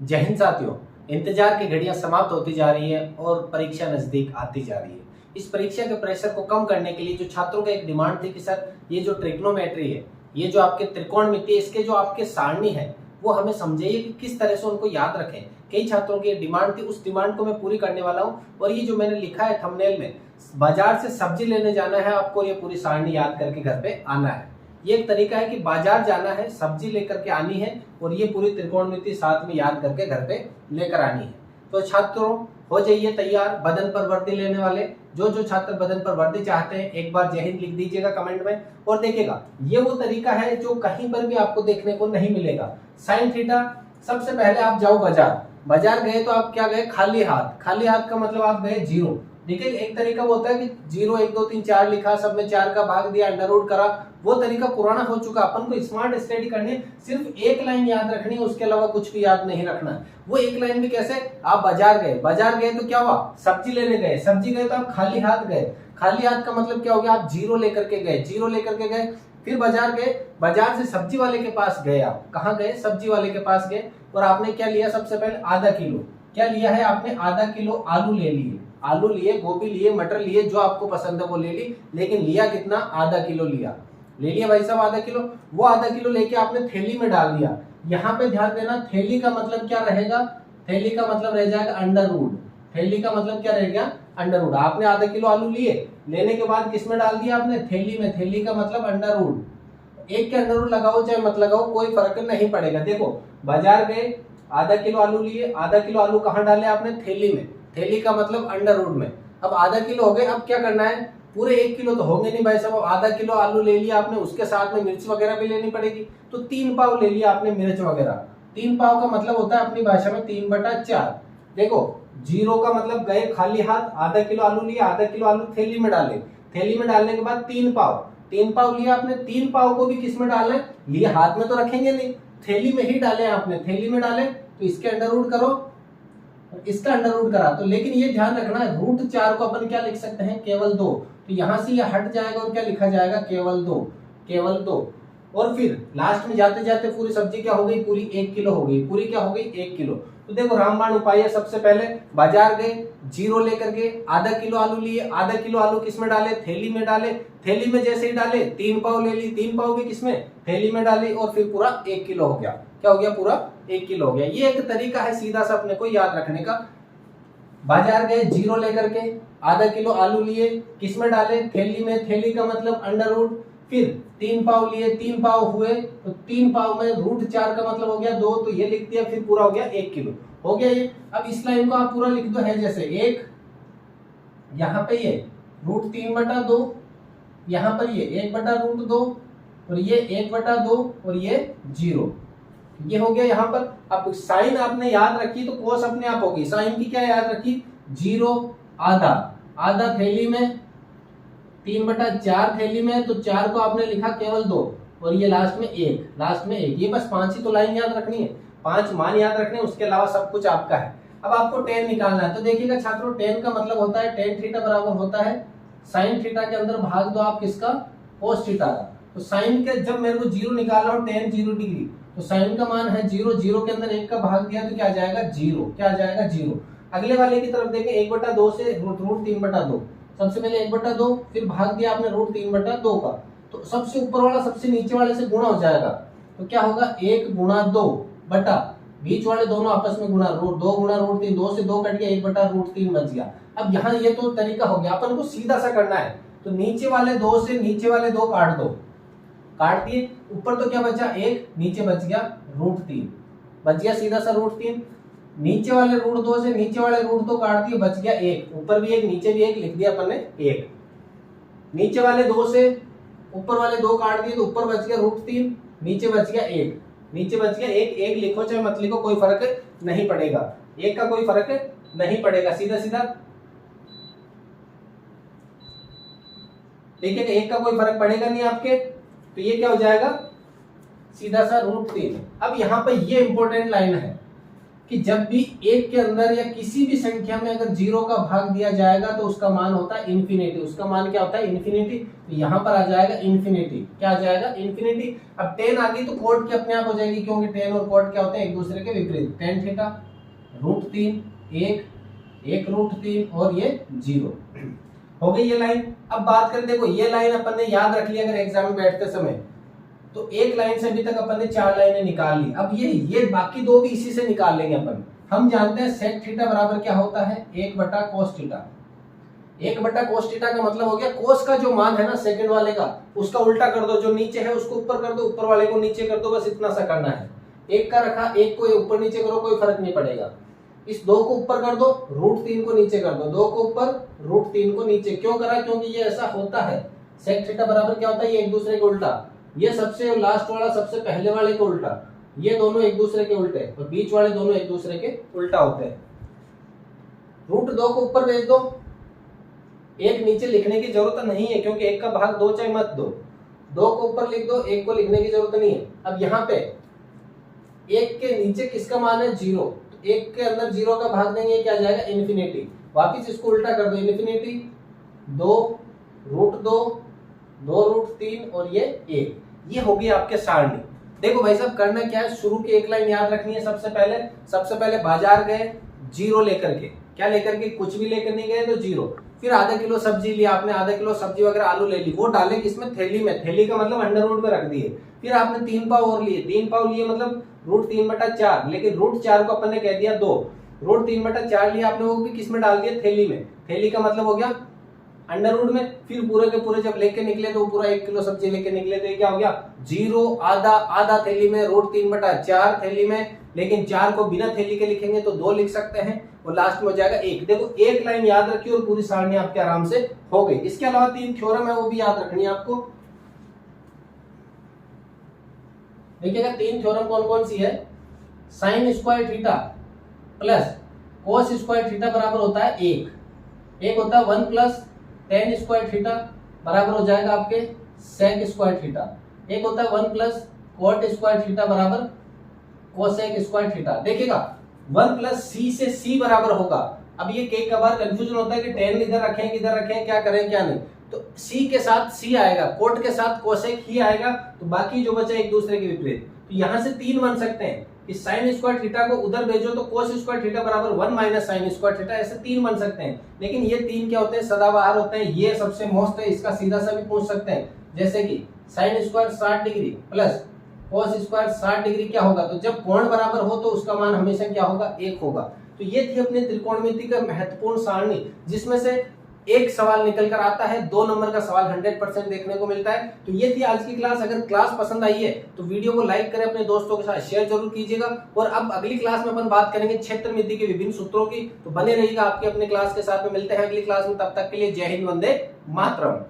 जय हिंद साथियों, इंतजार की घड़ियां समाप्त होती जा रही है और परीक्षा नजदीक आती जा रही है। इस परीक्षा के प्रेशर को कम करने के लिए जो छात्रों का एक डिमांड थी कि सर ये जो ट्रिग्नोमेट्री है, ये जो आपके त्रिकोणमिति, इसके जो आपके सारणी है वो हमें समझाइए कि किस तरह से उनको याद रखें। कई छात्रों की डिमांड थी, उस डिमांड को मैं पूरी करने वाला हूँ। और ये जो मैंने लिखा है थंबनेल में, बाजार से सब्जी लेने जाना है आपको, ये पूरी सारणी याद करके घर पे आना है। ये एक तरीका है कि बाजार जाना है, सब्जी लेकर के आनी है और ये पूरी त्रिकोणमिति साथ में याद करके घर पे लेकर आनी है। तो छात्रों हो जाइए तैयार बदन पर वर्दी लेने वाले। जो छात्र बदन पर वर्दी चाहते हैं एक बार जय हिंद लिख दीजिएगा कमेंट में। और देखिएगा ये वो तरीका है जो कहीं पर भी आपको देखने को नहीं मिलेगा। साइन थीटा, सबसे पहले आप जाओ बाजार गए तो आप क्या गए, खाली हाथ का मतलब आप गए जीरो। देखिए एक तरीका वो होता है कि 0 1 2 3 4 लिखा, सब में 4 का भाग दिया, अंडर रूट करा, वो तरीका पुराना हो चुका। अपन को स्मार्ट स्टडी करनी है, सिर्फ एक लाइन याद रखनी है, उसके अलावा कुछ भी याद नहीं रखना है। वो एक लाइन भी कैसे, आप बाजार गए तो क्या हुआ, सब्जी लेने गए, सब्जी गए तो आप खाली हाथ गए। खाली हाथ का मतलब क्या हो गया, आप जीरो लेकर के गए। फिर बाजार गए, बाजार से सब्जी वाले के पास गए। आप कहाँ गए, सब्जी वाले के पास गए और आपने क्या लिया, सबसे पहले आधा किलो क्या लिया है आपने, आधा किलो आलू ले लिए। आलू लिए, गोभी लिए, मटर लिए, जो आपको पसंद है वो ले ली। लेकिन लिया कितना, आधा किलो लिया, ले लिया भाई साहब आधा किलो। वो आधा किलो लेके आपने थैली में डाल दिया। यहाँ पे ध्यान देना, थैली का मतलब क्या रहेगा, थैली का मतलब रह जाएगा अंडर रूट। थैली का मतलब क्या रहेगा, अंडर रूट। आपने आधा किलो आलू लिए, लेने के बाद किस में डाल दिया आपने, थैली में। थैली का मतलब अंडर रूट। एक के अंडर रूट लगाओ चाहे मत लगाओ, कोई फर्क नहीं पड़ेगा। देखो बाजार गए, आधा किलो आलू लिए, आधा किलो आलू कहाँ डाले आपने, थैली में। थैली का मतलब अंडर रूट में। अब आधा किलो हो गए, अब क्या करना है, पूरे 1 किलो तो होंगे नहीं भाई साहब। आधा किलो आलू ले लिया आपने, उसके साथ में मिर्च वगैरह भी लेनी पड़ेगी, तो 3 पाव ले लिया आपने मिर्च वगैरह। 3 पाव का मतलब होता है अपनी भाषा में 3/4। देखो जीरो का मतलब गए खाली हाथ, आधा किलो आलू लिया, आधा किलो आलू थैली में डाले। थैली में डालने के बाद 3 पाव लिया आपने। 3 पाव को भी किस में डालना है, लिए हाथ में तो रखेंगे नहीं, थैली में ही डाले आपने। थैली में डाले तो इसके अंडर रूट करो, इसका अंडर रूट करा तो। लेकिन ये ध्यान रखना है, रूट 4 को अपन क्या लिख सकते हैं, केवल 2। तो यहां से ये हट जाएगा और क्या लिखा जाएगा, केवल 2, केवल 2। और फिर लास्ट में जाते जाते पूरी सब्जी क्या हो गई, पूरी 1 किलो हो गई। पूरी क्या हो गई, 1 किलो। तो देखो रामबाण उपाय है, सबसे पहले बाजार गए, जीरो लेकर के आधा किलो आलू लिए। आधा किलो आलू किस में डाले, थैली में डाले। थैली में जैसे ही डाले 3 पाव ले ली, 3 पाव भी किसमें, थैली में डाली। और फिर पूरा 1 किलो हो गया। क्या हो गया, पूरा 1 किलो हो गया। ये एक तरीका है सीधा सा अपने को याद रखने का। बाजार गए, जीरो लेकर के आधा किलो आलू लिए, किसमें डाले, थैली में। थैली का मतलब अंडर रूट। फिर 3 पाव लिए, 3 पाव हुए तो 3 पाव में रूट 4 का मतलब हो गया 2, तो ये लिख दिया। फिर पूरा हो गया 1 किलो हो गया ये। अब इस लाइन को आप पूरा लिख दो है जैसे 1, यहाँ पे ये रूट 3/2, यहाँ पर ये 1/√2 और ये 1/2 और ये 0। ये हो गया यहाँ पर। अब साइन आपने याद रखी तो कोस अपने आप होगी। साइन की क्या याद रखी, 0 आधा, आधा थैली में, 3/4 थैली में, तो 4 को आपने लिखा केवल 2 और ये लास्ट में 1, लास्ट में 1। ये बस 5 ही तो लाइन याद रखनी है, 5 मान याद रखने, उसके अलावा सब कुछ आपका है। अब आपको tan निकालना है। तो देखिएगा छात्रों, tan का मतलब होता है tan थीटा बराबर होता है sin थीटा के अंदर भाग दो आप किसका, cos थीटा का। तो sin के जब मेरे को 0 निकालना हो, tan 0 डिग्री, तो sin का मान है 0, 0 के अंदर 1 का भाग दिया तो क्या आ जाएगा, 0। क्या आ जाएगा, 0। अगले वाले की तरफ देखें, 1/2 से रूट 3/2। सबसे पहले 1/2, फिर भाग दिया आपने रूट 3/2 का, तो सबसे ऊपर वाला सबसे नीचे वाले से गुणा हो जाएगा। तो क्या होगा, 1 गुणा 2 बटा बीच वाले दोनों आपस में गुणा, रूट 2 गुणा रूट 3, 2 से 2 कट गया, 1/√3 बच गया। अब यहाँ ये तो तरीका हो गया, अपन को सीधा सा करना है। तो नीचे वाले 2 से नीचे वाले 2 काट दो, काट दिए। ऊपर तो क्या बचा, 1, नीचे बच गया √3, बच गया सीधा सा √3। नीचे वाले √2 से नीचे वाले √2 काट दिए, बच गया 1। ऊपर भी 1 नीचे भी 1 लिख दिया अपन ने 1। नीचे वाले 2 से ऊपर वाले 2 काट दिए तो ऊपर बच गया √3, नीचे बच गया 1, नीचे बच गया 1। 1 लिखो चाहे मत लिखो, कोई फर्क नहीं पड़ेगा, 1 का कोई फर्क नहीं पड़ेगा, सीधा सीधा देखिए 1 का कोई फर्क पड़ेगा नहीं आपके। तो ये क्या हो जाएगा, सीधा सा √3। अब यहाँ पे ये इंपॉर्टेंट लाइन है, कि जब भी एक के अंदर या किसी भी संख्या में अगर 0 का भाग दिया जाएगा तो उसका मान होता है इन्फिनिटी। उसका मान क्या होता है? इन्फिनिटी। तो यहाँ पर आ जाएगा इन्फिनिटी। क्या आ जाएगा? इन्फिनिटी। अब टेन आ गई तो कोट की अपने आप हो जाएगी, क्योंकि टेन और कोट क्या होते हैं? एक दूसरे के विपरीत। टेन थीटा √3 एक √3 और ये 0 हो गई ये लाइन। अब बात करें, देखो ये लाइन अपन ने याद रख ली अगर एग्जाम में बैठते समय, तो एक लाइन से अभी तक अपन ने 4 लाइनें निकाल ली। अब ये बाकी 2 भी इसी से निकाल लेंगे अपन। हम जानते हैं सेक थीटा बराबर क्या होता है? 1/cos theta. 1/cos थीटा का मतलब हो गया कोस का जो मान है ना सेकंड वाले का, उसका उल्टा कर दो, जो नीचे है उसको ऊपर कर दो, ऊपर वाले को नीचे कर दो, बस इतना सा करना है। एक का रखा, एक को ऊपर नीचे करो, कोई फर्क नहीं पड़ेगा। इस 2 को ऊपर कर दो, √3 को नीचे कर दो, 2 को ऊपर √3 को नीचे। क्यों करा? क्योंकि ये ऐसा होता है। सेक थीटा बराबर क्या होता है? ये एक दूसरे के उल्टा, ये सबसे लास्ट वाला सबसे पहले वाले के उल्टा, ये दोनों एक दूसरे के उल्टे, और बीच वाले दोनों एक दूसरे के उल्टा होते हैं। √2 को ऊपर भेज दो, एक नीचे लिखने की जरूरत नहीं है, क्योंकि एक का भाग 2 चाहे मत दो। 2 को ऊपर लिख दो, एक को लिखने की जरूरत नहीं है। अब यहाँ पे एक के नीचे किसका मान है? 0। तो एक के अंदर 0 का भाग देंगे, क्या आ जाएगा? इन्फिनिटी। वापिस इसको उल्टा कर दो, इन्फिनिटी 2 √2 2 √3 और ये 1। ये होगी आपके सारणी। देखो भाई साहब करना क्या है, शुरू की एक लाइन याद रखनी है। सबसे पहले बाजार गए 0 लेकर के, क्या लेकर के? कुछ भी लेकर नहीं गए तो 0। फिर आधा किलो सब्जी लिया आपने, आधा किलो सब्जी वगैरह आलू ले ली, वो डाले किसमें? थैली में। थैली का मतलब अंडर में रख दिए। फिर आपने 3 पाव और लिए, 3 पाव लिए मतलब √3/4, लेकिन √4 को अपन ने कह दिया 2। √3/4 लिया आपने, वो भी किसमें डाल दिया? थैली में। थैली का मतलब हो गया अंडर में। फिर पूरे के पूरे जब लेके निकले तो पूरा 1 किलो सब्जी लेके निकले, तो ये क्या हो गया? 0 आधा थैली में, √3/4 थैली में। लेकिन 4 को बिना थैली के लिखेंगे तो 2 लिख सकते हैं, और लास्ट में हो जाएगा 1। देखो एक लाइन याद रखी और पूरी सारणी आपके आराम से हो गई। इसके अलावा 3 थ्योरम है, वो भी याद रखनी है आपको। देखिएगा 3 थ्योरम कौन कौन सी है? Sine square theta plus cos square theta बराबर होता है 1। एक होता है 1 प्लस tan स्क्वायर थीटा बराबर हो जाएगा आपके सेक स्क्वायर थीटा। एक होता है 1 प्लस कॉट स्क्वायर थीटा बराबर कोसेक स्क्वायर थीटा। देखिएगा 1 प्लस सी से सी बराबर होगा। अब ये कई बार कंफ्यूजन होता है कि tan इधर रखें किधर रखें, क्या करें क्या नहीं। तो सी के साथ सी आएगा, कोट के साथ कोसेक ही आएगा, तो बाकी जो बचा एक दूसरे के विपरीत। तो यहाँ से 3 बन सकते हैं कि साइन स्क्वायर थीटा को उधर भेजो तो कोस स्क्वायर थीटा बराबर 1 माइनस साइन स्क्वायर थीटा, ऐसे 3 बन सकते हैं। लेकिन ये 3 क्या होते हैं? सदाबहार होते हैं। ये सबसे मोस्ट है, इसका सीधा सा भी पूछ सकते हैं, जैसे कि sine square 60 degree plus cos square 60 degree क्या होगा? तो जब कोण बराबर हो तो उसका मान हमेशा क्या होगा? 1 होगा। तो ये थी अपने त्रिकोणमिति का महत्वपूर्ण सारणी, जिसमें से एक सवाल निकल कर आता है, 2 नंबर का सवाल 100% देखने को मिलता है। तो ये थी आज की क्लास। अगर क्लास पसंद आई है तो वीडियो को लाइक करें, अपने दोस्तों के साथ शेयर जरूर कीजिएगा। और अब अगली क्लास में अपन बात करेंगे क्षेत्रमिति के विभिन्न सूत्रों की। तो बने रहिएगा आपके अपने क्लास के साथ में। मिलते हैं अगली क्लास में, तब तक के लिए जय हिंद, वंदे मातरम।